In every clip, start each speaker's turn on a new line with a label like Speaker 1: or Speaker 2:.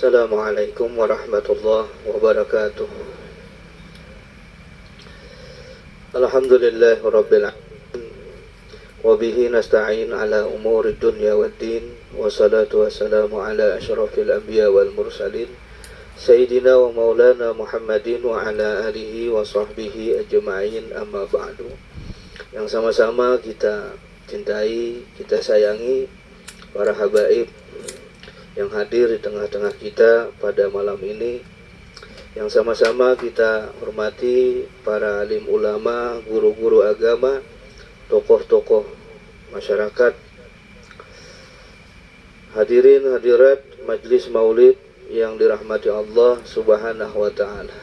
Speaker 1: Assalamualaikum warahmatullahi wabarakatuh. Alhamdulillahi rabbil alamin. Wabihi nasta'in ala umuri dunya waddin. Wassalatu wassalamu ala asyrafil anbiya wal mursalin Sayyidina wa maulana Muhammadin wa ala alihi wa sahbihi ajma'in, amma ba'du. Yang sama-sama kita cintai, kita sayangi para habaib yang hadir di tengah-tengah kita pada malam ini, yang sama-sama kita hormati para alim ulama, guru-guru agama, tokoh-tokoh masyarakat, hadirin hadirat majlis maulid yang dirahmati Allah Subhanahu wa ta'ala.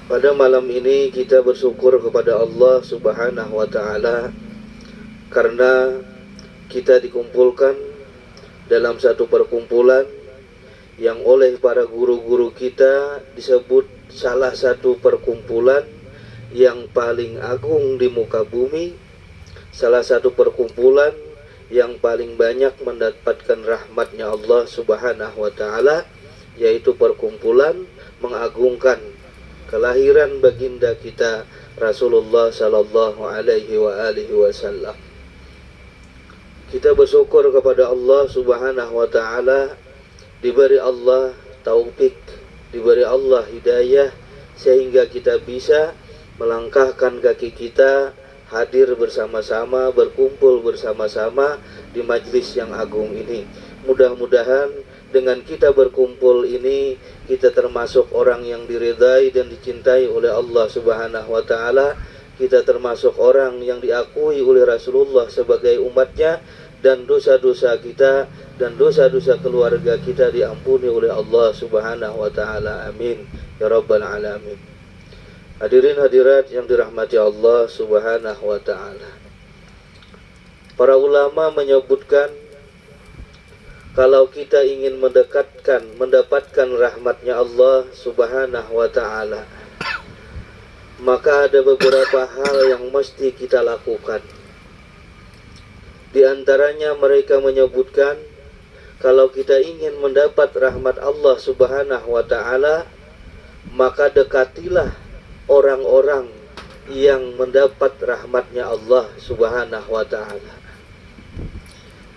Speaker 1: Pada malam ini kita bersyukur kepada Allah Subhanahu wa ta'ala karena kita dikumpulkan dalam satu perkumpulan yang oleh para guru-guru kita disebut salah satu perkumpulan yang paling agung di muka bumi, salah satu perkumpulan yang paling banyak mendapatkan rahmatnya Allah Subhanahu wa ta'ala, yaitu perkumpulan mengagungkan kelahiran baginda kita Rasulullah sallallahu alaihi wasallam. Kita bersyukur kepada Allah Subhanahu wa ta'ala, diberi Allah taufik, diberi Allah hidayah, sehingga kita bisa melangkahkan kaki kita hadir bersama-sama, berkumpul bersama-sama di majlis yang agung ini. Mudah-mudahan dengan kita berkumpul ini, kita termasuk orang yang diridai dan dicintai oleh Allah Subhanahu wa ta'ala. Kita termasuk orang yang diakui oleh Rasulullah sebagai umatnya, dan dosa-dosa kita dan dosa-dosa keluarga kita diampuni oleh Allah Subhanahu wa ta'ala. Amin ya rabbal alamin. Hadirin hadirat yang dirahmati Allah Subhanahu wa ta'ala, para ulama menyebutkan kalau kita ingin mendapatkan rahmatnya Allah Subhanahu wa ta'ala, maka ada beberapa hal yang mesti kita lakukan. Di antaranya mereka menyebutkan kalau kita ingin mendapat rahmat Allah Subhanahu wa ta'ala, maka dekatilah orang-orang yang mendapat rahmatnya Allah Subhanahu wa ta'ala.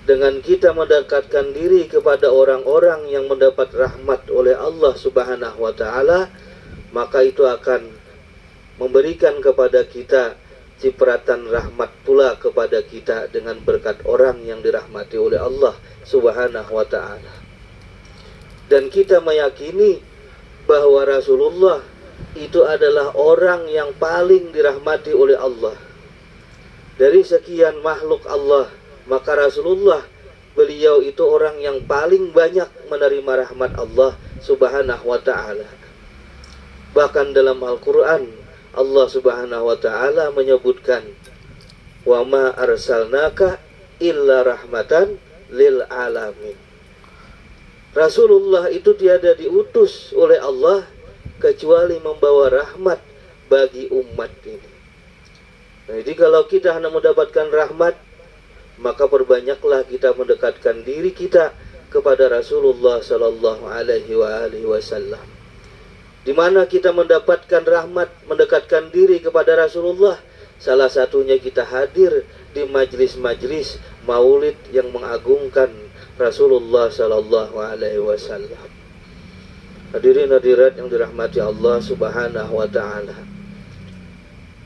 Speaker 1: Dengan kita mendekatkan diri kepada orang-orang yang mendapat rahmat oleh Allah Subhanahu wa ta'ala, maka itu akan memberikan kepada kita cipratan rahmat pula kepada kita dengan berkat orang yang dirahmati oleh Allah Subhanahu wa ta'ala. Dan kita meyakini bahwa Rasulullah itu adalah orang yang paling dirahmati oleh Allah. Dari sekian makhluk Allah, maka Rasulullah, beliau itu orang yang paling banyak menerima rahmat Allah Subhanahu wa ta'ala. Bahkan dalam Al-Quran, Allah Subhanahu wa ta'ala menyebutkan, wa ma arsalnaka illa rahmatan lil alamin. Rasulullah itu tiada diutus oleh Allah kecuali membawa rahmat bagi umat ini. Nah, jadi kalau kita hendak mendapatkan rahmat, maka perbanyaklah kita mendekatkan diri kita kepada Rasulullah sallallahu alaihi wasallam. Di mana kita mendapatkan rahmat, mendekatkan diri kepada Rasulullah? Salah satunya kita hadir di majlis-majlis maulid yang mengagungkan Rasulullah sallallahu alaihi wasallam. Hadirin hadirat yang dirahmati Allah Subhanahu wa ta'ala.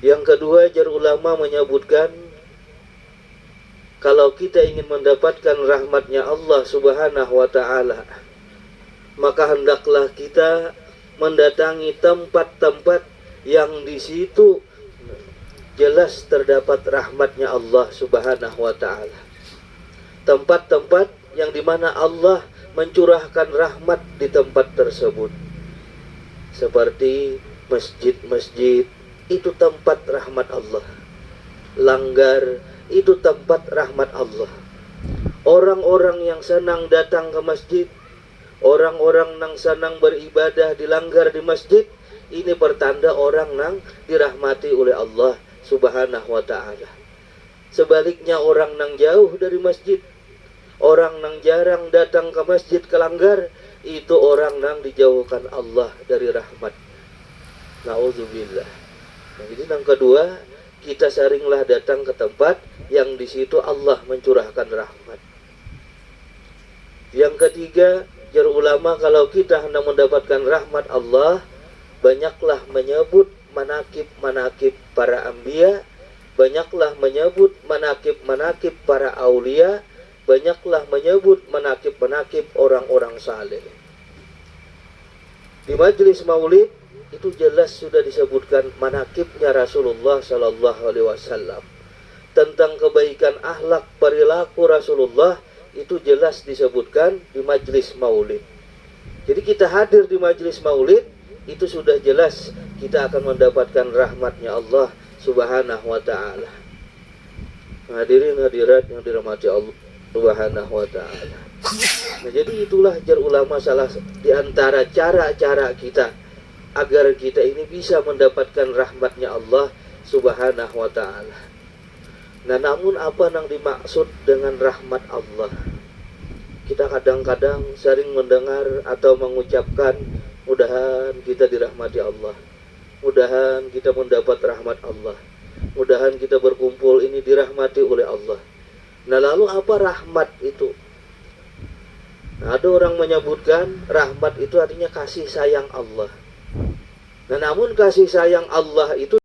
Speaker 1: Yang kedua, jar ulama menyebutkan kalau kita ingin mendapatkan rahmatnya Allah Subhanahu wa ta'ala, maka hendaklah kita mendatangi tempat-tempat yang di situ jelas terdapat rahmatnya Allah Subhanahu wa ta'ala. Tempat-tempat yang dimana Allah mencurahkan rahmat di tempat tersebut, seperti masjid-masjid, itu tempat rahmat Allah. Langgar, itu tempat rahmat Allah. Orang-orang yang senang datang ke masjid, orang-orang yang senang beribadah di langgar di masjid, ini pertanda orang yang dirahmati oleh Allah Subhanahu wa ta'ala. Sebaliknya orang yang jauh dari masjid, orang nang jarang datang ke masjid kelanggar, itu orang nang dijauhkan Allah dari rahmat. Nauzubillah. Nah, jadi yang kedua, kita seringlah datang ke tempat yang di situ Allah mencurahkan rahmat. Yang ketiga, jar ulama, kalau kita hendak mendapatkan rahmat Allah, banyaklah menyebut manakib-manakib para anbiya, banyaklah menyebut manakib-manakib para aulia, banyaklah menyebut manakib-manakib orang-orang saleh. Di majelis maulid itu jelas sudah disebutkan manakibnya Rasulullah Sallallahu Alaihi Wasallam, tentang kebaikan akhlak perilaku Rasulullah, itu jelas disebutkan di majelis maulid. Jadi kita hadir di majelis maulid, itu sudah jelas kita akan mendapatkan rahmatnya Allah Subhanahu wa ta'ala. Hadirin hadirat yang dirahmati Allah Subhanahu wa ta'ala. Nah, jadi itulah jar ulama salah di antara cara-cara kita agar kita ini bisa mendapatkan rahmatnya Allah Subhanahu wa ta'ala. Nah, namun apa yang dimaksud dengan rahmat Allah? Kita kadang-kadang sering mendengar atau mengucapkan, mudahan kita dirahmati Allah, mudahan kita mendapat rahmat Allah, mudahan kita berkumpul ini dirahmati oleh Allah. Nah, lalu apa rahmat itu? Nah, ada orang menyebutkan rahmat itu artinya kasih sayang Allah. Nah, namun kasih sayang Allah itu